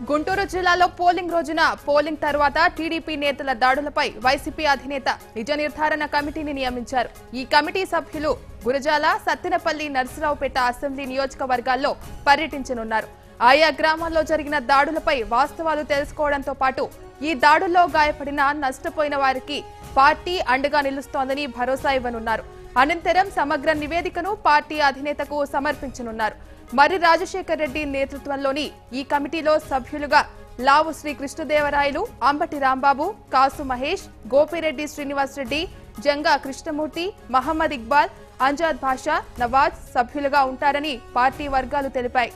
గుంటూరు జిల్లాలో పోలింగ్ రోజున పోలింగ్ తర్వాత టీడీపీ నేతల దాడులపై వైసీపీ అధినేత నిజ నిర్ధారణ కమిటీని నియమించారు. ఈ కమిటీ సభ్యులు గురజాల, సత్తెనపల్లి, నర్సరావుపేట అసెంబ్లీ నియోజకవర్గాల్లో పర్యటించనున్నారు. ఆయా గ్రామాల్లో జరిగిన దాడులపై వాస్తవాలు తెలుసుకోవడంతో పాటు ఈ దాడుల్లో గాయపడిన, నష్టపోయిన వారికి పార్టీ అండగా నిలుస్తోందని భరోసా ఇవ్వనున్నారు. అనంతరం సమగ్ర నివేదికను పార్టీ అధినేతకు సమర్పించనున్నారు. మర్రి రాజశేఖర్ రెడ్డి నేతృత్వంలోని ఈ కమిటీలో సభ్యులుగా లావు శ్రీ కృష్ణదేవరాయలు, అంబటి రాంబాబు, కాసు మహేష్, గోపిరెడ్డి శ్రీనివాసరెడ్డి, జంగా కృష్ణమూర్తి, మహమ్మద్ ఇక్బాల్, అంజాద్ భాషా, నవాజ్ సభ్యులుగా ఉంటారని పార్టీ వర్గాలు తెలిపాయి.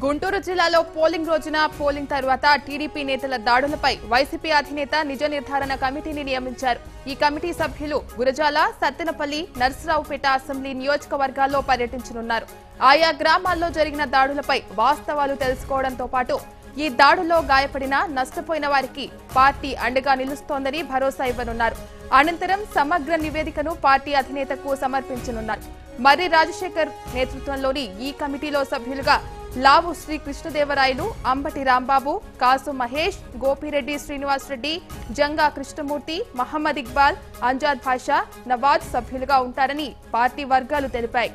గుంటూరు జిల్లాలో పోలింగ్ రోజున పోలింగ్ తర్వాత టీడీపీ నేతల దాడులపై వైసీపీ అధినేత నిజ నిర్ధారణ కమిటీని నియమించారు. ఈ కమిటీ సభ్యులు గురజాల, సత్తెనపల్లి, నర్సరావుపేట అసెంబ్లీ నియోజకవర్గాల్లో పర్యటించనున్నారు. ఆయా గ్రామాల్లో జరిగిన దాడులపై వాస్తవాలు తెలుసుకోవడంతో పాటు ఈ దాడుల్లో గాయపడిన, నష్టపోయిన వారికి పార్టీ అండగా నిలుస్తోందని భరోసా ఇవ్వనున్నారు. అనంతరం సమగ్ర నివేదికను పార్టీ అధినేతకు సమర్పించనున్నారు. మర్రి రాజశేఖర్ నేతృత్వంలోని ఈ కమిటీలో సభ్యులుగా లావు శ్రీ కృష్ణదేవరాయలు, అంబటి రాంబాబు, కాసు మహేష్, గోపిరెడ్డి శ్రీనివాసరెడ్డి, జంగా కృష్ణమూర్తి, మహమ్మద్ ఇక్బాల్, అంజాద్ భాషా, నవాజ్ సభ్యులుగా ఉంటారని పార్టీ వర్గాలు తెలిపాయి.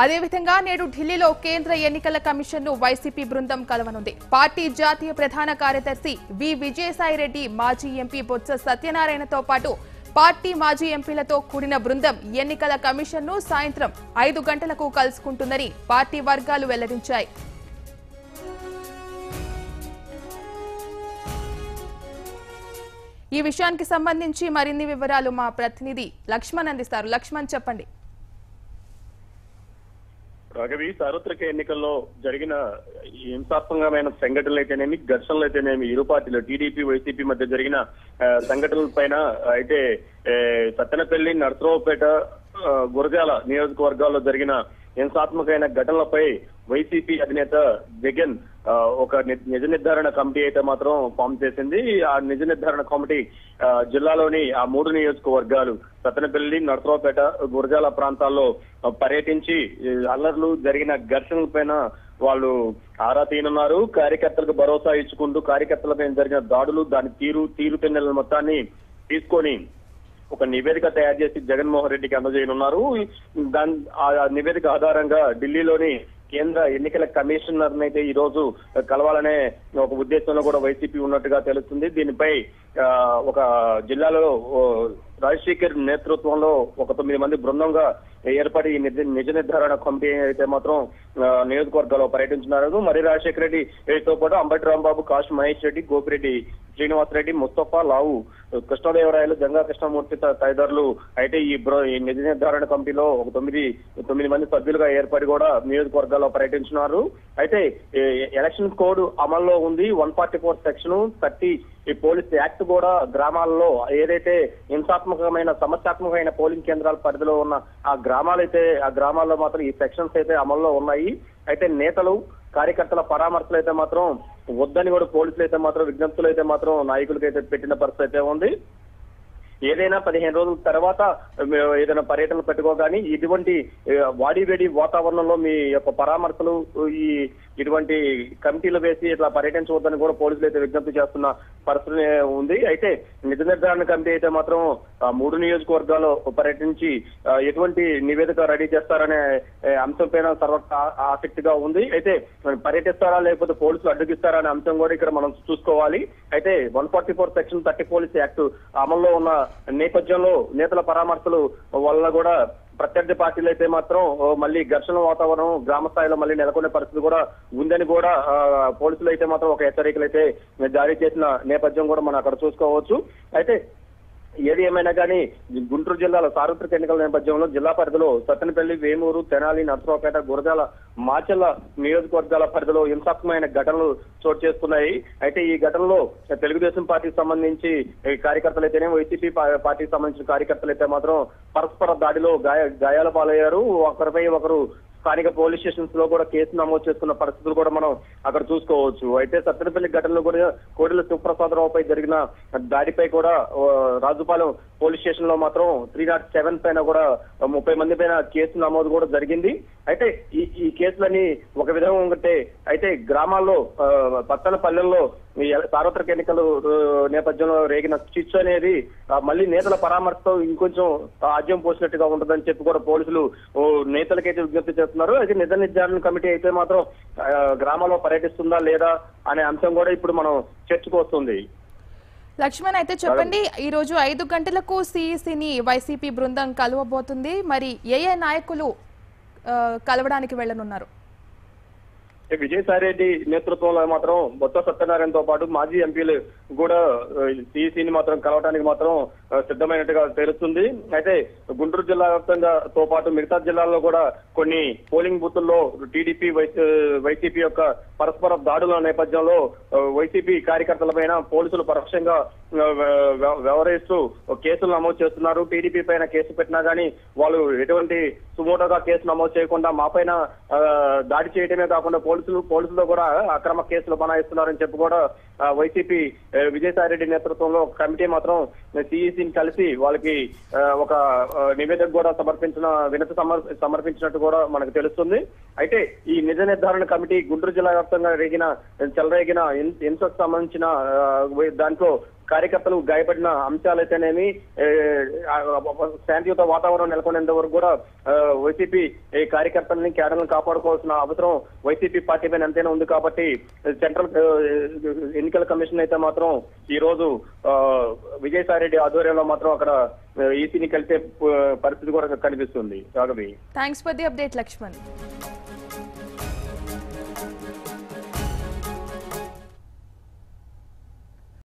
అదేవిధంగా నేడు ఢిల్లీలో కేంద్ర ఎన్నికల కమిషన్ ను వైసీపీ బృందం కలవనుంది. పార్టీ జాతీయ ప్రధాన కార్యదర్శి వి విజయసాయిరెడ్డి, మాజీ ఎంపీ బొత్స సత్యనారాయణతో పాటు పార్టీ మాజీ ఎంపీలతో కూడిన బృందం ఎన్నికల కమిషన్ ను సాయంత్రం 5 గంటలకు కలుసుకుంటుందని పార్టీ వర్గాలు వెల్లడించాయి. ఈ విషయానికి సంబంధించి మరిన్ని వివరాలు మా ప్రతినిధి లక్ష్మణ్ అందిస్తారు. లక్ష్మణ్, చెప్పండి. రాఘవి, సార్వత్రిక ఎన్నికల్లో జరిగిన హింసాత్మకమైన సంఘటనలు అయితేనేమి, ఘర్షణలు అయితేనేమి, ఇరు పార్టీలు టీడీపీ, వైసీపీ మధ్య జరిగిన సంఘటనలపైన అయితే సత్తెనపల్లి, నర్సరావుపేట, గురజాల నియోజకవర్గాల్లో జరిగిన హింసాత్మకమైన ఘటనలపై వైసీపీ అధినేత జగన్ ఒక నిజ నిర్ధారణ కమిటీ అయితే మాత్రం ఫామ్ చేసింది. ఆ నిజ నిర్ధారణ కమిటీ జిల్లాలోని ఆ 3 నియోజకవర్గాలు సత్తెనపల్లి, నర్సరావుపేట, గురజాల ప్రాంతాల్లో పర్యటించి అల్లర్లు జరిగిన ఘర్షణలపైన వాళ్ళు ఆరా తీయనున్నారు. కార్యకర్తలకు భరోసా ఇచ్చుకుంటూ కార్యకర్తలపై జరిగిన దాడులు, దాని తీరుతెన్నుల మొత్తాన్ని తీసుకొని ఒక నివేదిక తయారు చేసి జగన్మోహన్ రెడ్డికి అందజేయనున్నారు. ఆ నివేదిక ఆధారంగా ఢిల్లీలోని కేంద్ర ఎన్నికల కమిషనర్ అయితే ఈ రోజు కలవాలనే ఒక ఉద్దేశంలో కూడా వైసీపీ ఉన్నట్టుగా తెలుస్తుంది. దీనిపై ఒక జిల్లాలో రాజశేఖర్ నేతృత్వంలో ఒక 9 మంది బృందంగా ఏర్పడి నిజ నిర్ధారణ కమిటీ అయితే మాత్రం నియోజకవర్గాల్లో పర్యటించున్నారు. మర్రి రాజశేఖర రెడ్డితో పాటు అంబటి రాంబాబు, కాసు మహేష్ రెడ్డి, గోపిరెడ్డి శ్రీనివాసరెడ్డి, ముస్తఫా, లావు కృష్ణదేవరాయలు, జంగా కృష్ణమూర్తి తదితరులు అయితే ఈ నిజ నిర్ధారణ కమిటీలో ఒక 9 మంది సభ్యులుగా ఏర్పడి కూడా నియోజకవర్గాల్లో పర్యటించున్నారు. అయితే ఎలక్షన్ కోడ్ అమల్లో ఉంది. 144 సెక్షన్ 30 ఈ పోలీస్ యాక్ట్ కూడా గ్రామాల్లో ఏదైతే హింసాత్మకమైన, సమస్యాత్మకమైన పోలింగ్ కేంద్రాల పరిధిలో ఉన్న ఆ గ్రామాల్లో మాత్రం ఈ సెక్షన్స్ అయితే అమల్లో ఉన్నాయి. అయితే నేతలు, కార్యకర్తల పరామర్శలు అయితే మాత్రం వద్దని కూడా పోలీసులు అయితే మాత్రం, విజ్ఞప్తులు అయితే మాత్రం నాయకులకి అయితే పెట్టిన పరిస్థితి అయితే ఉంది. ఏదైనా 15 రోజుల తర్వాత ఏదైనా పర్యటనలు పెట్టుకోగాని ఇటువంటి వాడివేడి వాతావరణంలో మీ యొక్క పరామర్శలు ఇటువంటి కమిటీలు వేసి ఇట్లా పర్యటించవద్దని కూడా పోలీసులు అయితే విజ్ఞప్తి చేస్తున్న పరిస్థితి ఉంది. అయితే నిజ నిర్ధారణ కమిటీ అయితే మాత్రం 3 నియోజకవర్గాల్లో పర్యటించి ఎటువంటి నివేదిక రెడీ చేస్తారనే అంశంపైన సర్వ ఆసక్తిగా ఉంది. అయితే పర్యటిస్తారా లేకపోతే పోలీసులు అడ్డుగిస్తారా అనే అంశం కూడా ఇక్కడ మనం చూసుకోవాలి. అయితే 144 సెక్షన్ 30 పోలీస్ యాక్ట్ అమల్లో ఉన్న నేపథ్యంలో నేతల పరామర్శలు వల్ల కూడా ప్రత్యర్థి పార్టీలు అయితే మాత్రం మళ్ళీ ఘర్షణ వాతావరణం గ్రామ స్థాయిలో మళ్ళీ నెలకొనే పరిస్థితి కూడా ఉందని కూడా పోలీసులు అయితే మాత్రం ఒక హెచ్చరికలు అయితే జారీ చేసిన నేపథ్యం కూడా మనం అక్కడ చూసుకోవచ్చు. అయితే ఏది ఏమైనా కానీ గుంటూరు జిల్లాలో సార్వత్రిక ఎన్నికల నేపథ్యంలో జిల్లా పరిధిలో సత్తెనపల్లి, వేమూరు, తెనాలి, నర్సరావుపేట, గురజాల, మాచర్ల నియోజకవర్గాల పరిధిలో హింసాత్మకమైన ఘటనలు చోటు చేసుకున్నాయి. అయితే ఈ ఘటనలో తెలుగుదేశం పార్టీకి సంబంధించి కార్యకర్తలు అయితేనే వైసీపీ పార్టీకి సంబంధించిన కార్యకర్తలు అయితే మాత్రం పరస్పర దాడిలో గాయాల పాలయ్యారు. ఒకరిపై ఒకరు స్థానిక పోలీస్ స్టేషన్స్ లో కూడా కేసు నమోదు చేసుకున్న పరిస్థితులు కూడా మనం అక్కడ చూసుకోవచ్చు. అయితే సత్తెనపల్లి ఘటనలో కూడా కోడెల శివప్రసాదరావుపై జరిగిన దాడిపై కూడా రాజుపాలెం పోలీస్ స్టేషన్ లో మాత్రం 307 పైన కూడా 30 మంది పైన కేసు నమోదు కూడా జరిగింది. అయితే ఈ కేసులని ఒక విధంగా ఉంటే అయితే గ్రామాల్లో పట్టణ పల్లెల్లో సార్వత్రిక ఎన్నికలు నేపథ్యంలో రేగిన చిచ్చు అనేది మళ్ళీ నేతల పరామర్శతో ఇంకొంచెం ఆజ్యం పోసినట్టుగా ఉంటుందని చెప్పి కూడా పోలీసులు నేతలకైతే విజ్ఞప్తి చేస్తున్నారు. అయితే నిజ నిర్ధారణ కమిటీ అయితే మాత్రం గ్రామాల్లో పర్యటిస్తుందా లేదా అనే అంశం కూడా ఇప్పుడు మనం చర్చకు వస్తుంది. లక్ష్మణ్, అయితే చెప్పండి, ఈ రోజు 5 గంటలకు సిఈసిని వైసీపీ బృందం కలవబోతుంది. మరి ఏ నాయకులు కలవడానికి వెళ్లనున్నారు? విజయసాయిరెడ్డి నేతృత్వంలో మాత్రం బొత్స సత్యనారాయణతో పాటు మాజీ ఎంపీలు కూడా సిఈసిని మాత్రం కలవడానికి మాత్రం సిద్ధమైనట్టుగా తెలుస్తుంది. అయితే గుంటూరు జిల్లా వ్యాప్తంగాతో పాటు మిగతా జిల్లాల్లో కూడా కొన్ని పోలింగ్ బూతుల్లో టీడీపీ వైసీపీ యొక్క పరస్పర దాడుల నేపథ్యంలో వైసీపీ కార్యకర్తలపైన పోలీసులు పరోక్షంగా వ్యవహరిస్తూ కేసులు నమోదు చేస్తున్నారు. టీడీపీ పైన కేసు పెట్టినా గానీ వాళ్ళు ఎటువంటి సుమోటోగా కేసు నమోదు చేయకుండా మా పైన దాడి చేయడమే కాకుండా పోలీసులతో కూడా అక్రమ కేసులు బనాయిస్తున్నారని చెప్పి కూడా వైసీపీ విజయసాయిరెడ్డి నేతృత్వంలో ఒక కమిటీ మాత్రం సిఈసిని కలిసి వాళ్ళకి ఒక నివేదిక కూడా సమర్పించినట్టు కూడా మనకు తెలుస్తుంది. అయితే ఈ నిజ నిర్ధారణ కమిటీ గుంటూరు జిల్లా వ్యాప్తంగా చెలరేగిన హింసకు సంబంధించిన దాంట్లో కార్యకర్తలు గాయపడిన అంశాలైతేనేమి శాంతియుత వాతావరణం నెలకొనేంత వరకు కూడా వైసీపీ కార్యకర్తలని కేడర్లను కాపాడుకోవాల్సిన అవసరం వైసీపీ పార్టీ పైన ఎంతైనా ఉంది. కాబట్టి సెంట్రల్ ఎన్నికల కమిషన్ అయితే మాత్రం ఈ రోజు విజయసాయిరెడ్డి ఆధ్వర్యంలో మాత్రం అక్కడ ఈసీని కలిసే పరిస్థితి కూడా కనిపిస్తుంది. Thanks for the update Laxman.